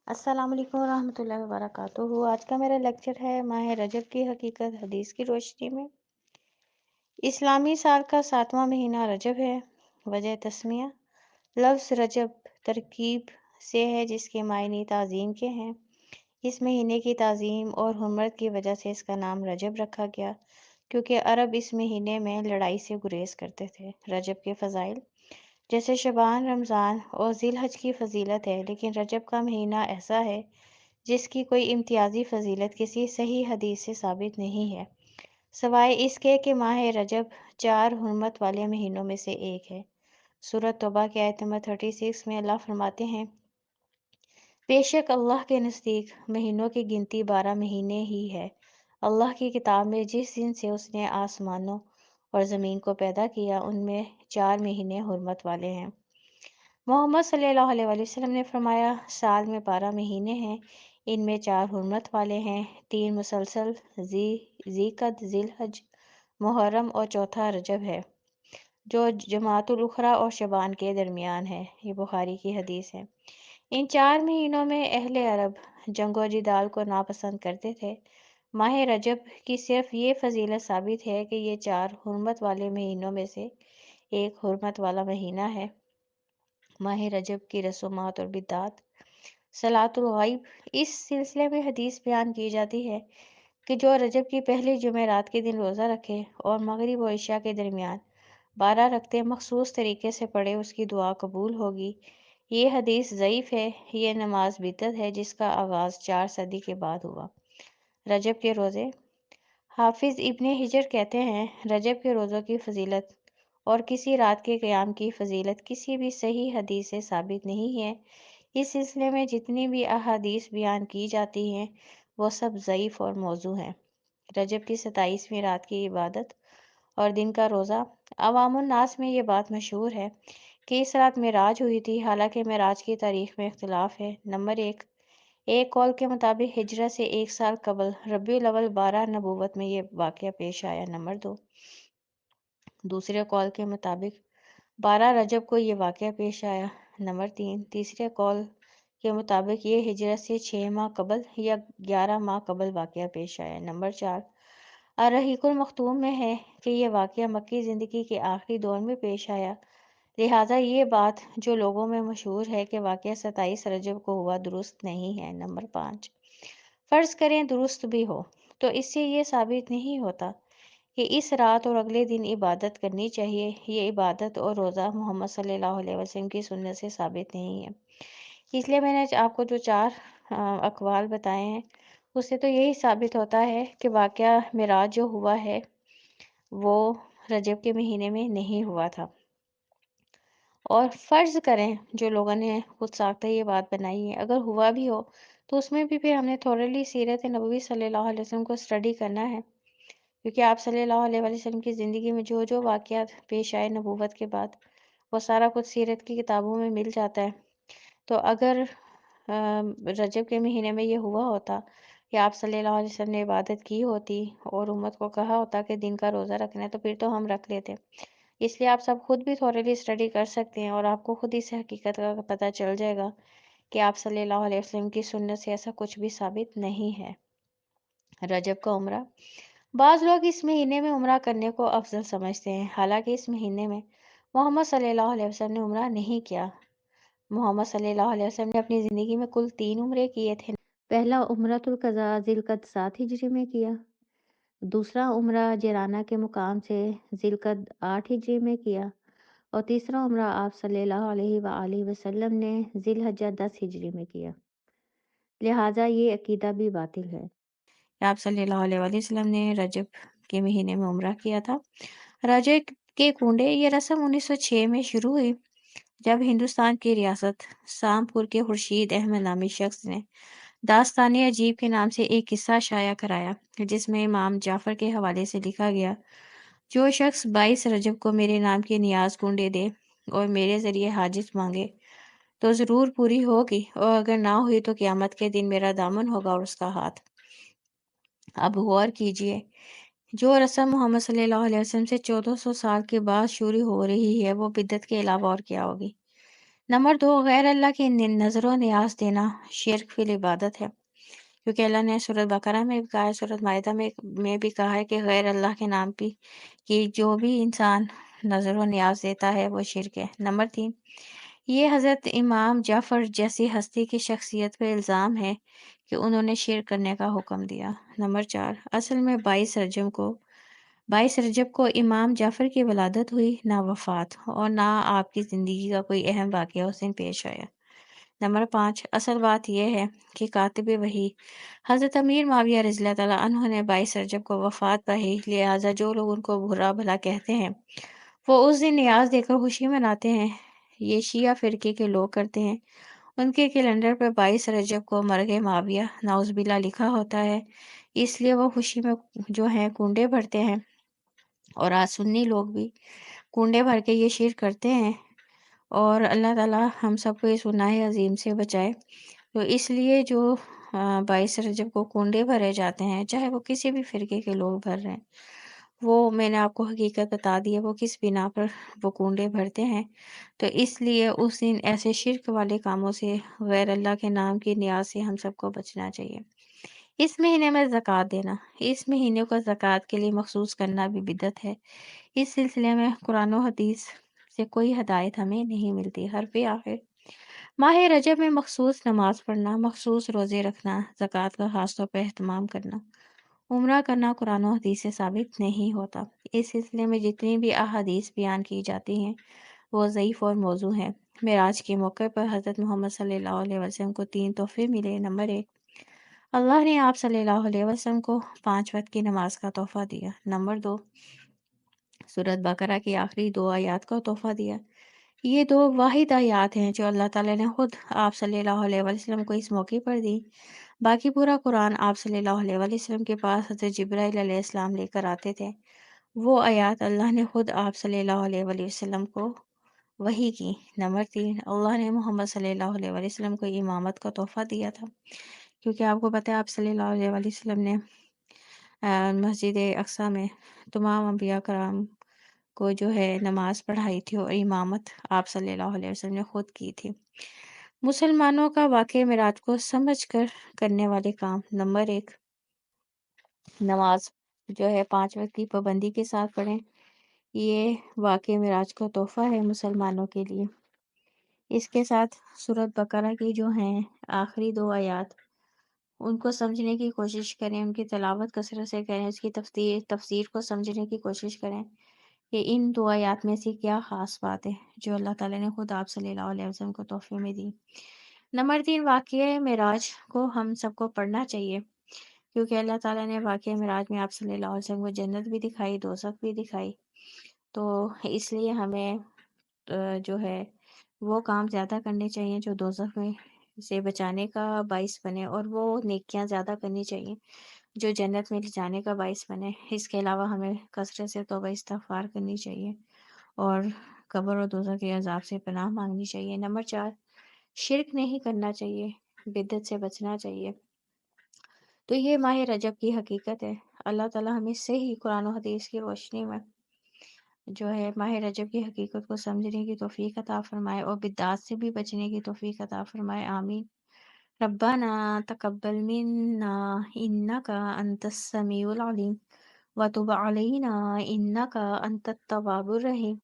السلام علیکم ورحمۃ اللہ وبرکاتہ۔ آج کا میرا لیکچر ہے ماہ رجب کی حقیقت حدیث کی روشنی میں۔ اسلامی سال کا 7واں مہینہ رجب ہے۔ وجہ تسمیہ: لفظ رجب ترکیب سے ہے جس کے معنی تعظیم کے ہیں۔ اس مہینے کی تعظیم اور حرمت کی وجہ سے اس کا نام رجب رکھا گیا، کیونکہ عرب اس مہینے میں لڑائی سے گریز کرتے تھے۔ رجب کے فضائل: جیسے شعبان، رمضان اور ذی الحج کی فضیلت ہے، لیکن رجب کا مہینہ ایسا ہے جس کی کوئی امتیازی فضیلت کسی صحیح حدیث سے ثابت نہیں ہے، سوائے اس کے کہ ماہ رجب 4 حرمت والے مہینوں میں سے ایک ہے۔ سورۃ توبہ کی آیت نمبر 36 میں اللہ فرماتے ہیں: بے شک اللہ کے نزدیک مہینوں کی گنتی 12 مہینے ہی ہے۔ اللہ کی کتاب میں جس دن سے اس نے آسمانوں اور زمین کو پیدا کیا ان میں 4 مہینے حرمت والے ہیں۔ محمد صلی اللہ علیہ وآلہ وسلم نے فرمایا: سال میں 12 مہینے ہیں، ان میں 4 حرمت والے ہیں، 3 مسلسل ذی قعدہ، ذی الحج، محرم اور چوتھا رجب ہے، جو جمادی الاخری اور شعبان کے درمیان ہے۔ یہ بخاری کی حدیث ہے۔ ان 4 مہینوں میں اہل عرب جنگ و جدال کو ناپسند کرتے تھے۔ ماہ رجب کی صرف یہ فضیلت ثابت ہے کہ یہ 4 حرمت والے مہینوں میں سے ایک حرمت والا مہینہ ہے۔ ماہ رجب کی رسومات اور بدعات: صلاۃ الغائب: اس سلسلے میں حدیث بیان کی جاتی ہے کہ جو رجب کی پہلی جمعرات کے دن روزہ رکھے اور مغرب و عشاء کے درمیان 12 رکعتیں مخصوص طریقے سے پڑھے اس کی دعا قبول ہوگی۔ یہ حدیث ضعیف ہے۔ یہ نماز بدعت ہے جس کا آغاز 4 صدی کے بعد ہوا۔ رجب کے روزے: حافظ ابن حجر کہتے ہیں رجب کے روزوں کی فضیلت اور کسی رات کے قیام کی فضیلت کسی بھی صحیح حدیث سے ثابت نہیں ہے۔ اس سلسلے میں جتنی بھی احادیث بیان کی جاتی ہیں وہ سب ضعیف اور موضوع ہیں۔ رجب کی 27ویں رات کی عبادت اور دن کا روزہ: عوام الناس میں یہ بات مشہور ہے کہ اس رات معراج ہوئی تھی، حالانکہ معراج کی تاریخ میں اختلاف ہے۔ نمبر 1، ایک قول کے مطابق ہجرت سے 1 سال قبل ربیع الاول 12 نبوت میں یہ واقعہ پیش آیا۔ نمبر 2، دوسرے قول کے مطابق 12 رجب کو یہ واقعہ پیش آیا۔ نمبر 3، تیسرے قول کے مطابق یہ ہجرت سے 6 ماہ قبل یا 11 ماہ قبل واقعہ پیش آیا۔ نمبر 4، الرحیق المختوم میں ہے کہ یہ واقعہ مکی زندگی کے آخری دور میں پیش آیا، لہٰذا یہ بات جو لوگوں میں مشہور ہے کہ واقعہ 27 رجب کو ہوا درست نہیں ہے۔ نمبر 5، فرض کریں درست بھی ہو تو اس سے یہ ثابت نہیں ہوتا کہ اس رات اور اگلے دن عبادت کرنی چاہیے۔ یہ عبادت اور روزہ محمد صلی اللہ علیہ وسلم کی سنت سے ثابت نہیں ہے۔ اس لیے میں نے آپ کو جو 4 اقوال بتائے ہیں اس سے تو یہی ثابت ہوتا ہے کہ واقعہ معراج جو ہوا ہے وہ رجب کے مہینے میں نہیں ہوا تھا۔ اور فرض کریں جو لوگوں نے خود ساختہ یہ بات بنائی ہے اگر ہوا بھی ہو تو اس میں بھی پھر ہم نے تھورلی سیرت نبوی صلی اللہ علیہ وسلم کو اسٹڈی کرنا ہے، کیونکہ آپ صلی اللہ علیہ وآلہ وسلم کی زندگی میں جو جو واقعات پیش آئے نبوت کے بعد وہ سارا کچھ سیرت کی کتابوں میں مل جاتا ہے۔ تو اگر رجب کے مہینے میں یہ ہوا ہوتا یا آپ صلی اللہ علیہ وسلم نے عبادت کی ہوتی اور امت کو کہا ہوتا کہ دن کا روزہ رکھنا ہے تو پھر تو ہم رکھ لیتے۔ اس لیے آپ سب خود بھی تھورلی اسٹڈی کر سکتے ہیں اور آپ کو خود اس حقیقت کا پتہ چل جائے گا کہ آپ صلی اللہ علیہ وسلم کی سنت سے ایسا کچھ بھی ثابت نہیں ہے۔ رجب کا عمرہ: بعض لوگ اس مہینے میں عمرہ کرنے کو افضل سمجھتے ہیں، حالانکہ اس مہینے میں محمد صلی اللہ علیہ وسلم نے عمرہ نہیں کیا۔ محمد صلی اللہ علیہ وسلم نے اپنی زندگی میں کل 3 عمرے کیے تھے۔ پہلا عمرۃ القضاء ذی القعدہ 7 ہجری میں کیا، دوسرا عمرہ جیرانہ کے مقام سے ذی القعدہ 8 ہجری میں کیا، اور تیسرا عمرہ آپ صلی اللہ علیہ وآلہ وسلم نے ذی الحجہ 10 ہجری میں کیا، لہٰذا یہ عقیدہ بھی باطل ہے۔ آپ صلی اللہ علیہ وآلہ وسلم نے رجب کے مہینے میں عمرہ کیا تھا۔ رجب کے کنڈے: یہ رسم 1906 میں شروع ہوئی جب ہندوستان کی ریاست سامپور کے خورشید احمد نامی شخص نے داستان عجیب کے نام سے ایک قصہ شائع کرایا جس میں امام جعفر کے حوالے سے لکھا گیا: جو شخص 22 رجب کو میرے نام کی نیاز کنڈے دے اور میرے ذریعے حاجت مانگے تو ضرور پوری ہوگی، اور اگر نہ ہوئی تو قیامت کے دن میرا دامن ہوگا اور اس کا ہاتھ۔ اب غور کیجئے، جو رسم محمد صلی اللہ علیہ وسلم سے 1400 سال کے بعد شروع ہو رہی ہے وہ بدعت کے علاوہ اور کیا ہوگی؟ نمبر 2، غیر اللہ کی نظر و نیاز دینا شرک فی العبادت ہے، کیونکہ اللہ نے سورۃ بقرہ میں بھی کہا ہے، سورۃ مائدہ میں بھی کہا ہے کہ غیر اللہ کے نام کی جو بھی انسان نظر و نیاز دیتا ہے وہ شرک ہے۔ نمبر 3، یہ حضرت امام جعفر جیسی ہستی کی شخصیت پہ الزام ہے کہ انہوں نے شرک کرنے کا حکم دیا۔ نمبر 4، اصل میں 22 رجب کو امام جعفر کی ولادت ہوئی، نہ وفات، اور نہ آپ کی زندگی کا کوئی اہم واقعہ اس دن پیش آیا۔ نمبر 5، اصل بات یہ ہے کہ کاتب وحی حضرت امیر معاویہ رضی اللہ تعالیٰ عنہ نے 22 رجب کو وفات پائی، لہٰذا جو لوگ ان کو برا بھلا کہتے ہیں وہ اس دن نیاز دے کر خوشی مناتے ہیں۔ یہ شیعہ فرقے کے لوگ کرتے ہیں۔ ان کے کیلنڈر پہ 22 رجب کو مرگ معاویہ نعوذ باللہ لکھا ہوتا ہے، اس لیے وہ خوشی میں جو ہیں کنڈے بھرتے ہیں، اور آج سنی لوگ بھی کنڈے بھر کے یہ شرک کرتے ہیں، اور اللہ تعالیٰ ہم سب کو اس گناہ عظیم سے بچائے۔ تو اس لیے جو 22 رجب کو کنڈے بھرے جاتے ہیں، چاہے وہ کسی بھی فرقے کے لوگ بھر رہے ہیں، وہ میں نے آپ کو حقیقت بتا دی ہے وہ کس بنا پر وہ کنڈے بھرتے ہیں۔ تو اس لیے اس دن ایسے شرک والے کاموں سے، غیر اللہ کے نام کی نیاز سے ہم سب کو بچنا چاہیے۔ اس مہینے میں زکوٰۃ دینا، اس مہینے کو زکوٰۃ کے لیے مخصوص کرنا بھی بدعت ہے۔ اس سلسلے میں قرآن و حدیث سے کوئی ہدایت ہمیں نہیں ملتی۔ حرف آخر، ماہ رجب میں مخصوص نماز پڑھنا، مخصوص روزے رکھنا، زکوٰۃ کا خاص طور پر اہتمام کرنا، عمرہ کرنا قرآن و حدیث سے ثابت نہیں ہوتا۔ اس سلسلے میں جتنی بھی احادیث بیان کی جاتی ہیں وہ ضعیف اور موضوع ہیں۔ معراج کے موقع پر حضرت محمد صلی اللہ علیہ وسلم کو 3 تحفے ملے۔ نمبر 1، اللہ نے آپ صلی اللہ علیہ وسلم کو 5 وقت کی نماز کا تحفہ دیا۔ نمبر 2، سورۃ بقرہ کی آخری 2 آیات کا تحفہ دیا۔ یہ 2 واحد آیات ہیں جو اللہ تعالیٰ نے خود آپ صلی اللہ علیہ وسلم کو اس موقع پر دی۔ باقی پورا قرآن آپ صلی اللہ علیہ وسلم کے پاس حضرت جبرائیل علیہ السلام لے کر آتے تھے۔ وہ آیات اللہ نے خود آپ صلی اللہ علیہ وسلم کو وحی کی۔ نمبر 3، اللہ نے محمد صلی اللہ علیہ وسلم کو امامت کا تحفہ دیا تھا، کیونکہ آپ کو پتہ ہے آپ صلی اللہ علیہ وسلم نے مسجد اقصیٰ میں تمام انبیاء کرام کو جو ہے نماز پڑھائی تھی، اور امامت آپ صلی اللہ علیہ وسلم نے خود کی تھی۔ مسلمانوں کا واقعہ معراج کو سمجھ کر کرنے والے کام۔ نمبر 1، نماز جو ہے 5 وقت کی پابندی کے ساتھ پڑھیں۔ یہ واقعہ معراج کا تحفہ ہے مسلمانوں کے لیے۔ اس کے ساتھ سورۃ بقرہ کی جو ہیں آخری 2 آیات، ان کو سمجھنے کی کوشش کریں، ان کی تلاوت کثرت سے کریں، اس کی تفسیر کو سمجھنے کی کوشش کریں کہ ان 2 آیات میں سے کیا خاص بات ہے جو اللہ تعالیٰ نے خود آپ صلی اللہ علیہ وسلم کو تحفے میں دی۔ نمبر 3، واقعہ معراج کو ہم سب کو پڑھنا چاہیے، کیونکہ اللہ تعالیٰ نے واقعہ معراج میں آپ صلی اللہ علیہ وسلم کو جنت بھی دکھائی، دوزخ بھی دکھائی۔ تو اس لیے ہمیں جو ہے وہ کام زیادہ کرنے چاہیے جو دوزخ میں سے بچانے کا باعث بنے، اور وہ نیکیاں زیادہ کرنی چاہیے جو جنت میں لے جانے کا باعث بنے۔ اس کے علاوہ ہمیں کثرت سے توبہ استغفار کرنی چاہیے، اور قبر اور دوزخ کے عذاب سے پناہ مانگنی چاہیے۔ نمبر 4، شرک نہیں کرنا چاہیے، بدعت سے بچنا چاہیے۔ تو یہ ماہ رجب کی حقیقت ہے۔ اللہ تعالیٰ ہمیں صحیح قرآن و حدیث کی روشنی میں جو ہے ماہ رجب کی حقیقت کو سمجھنے کی توفیق عطا فرمائے، اور بدعات سے بھی بچنے کی توفیق عطا فرمائے۔ آمین۔ ربنا تقبل منا انک انت السمیع العلیم وتب علینا انک انت التواب الرحیم۔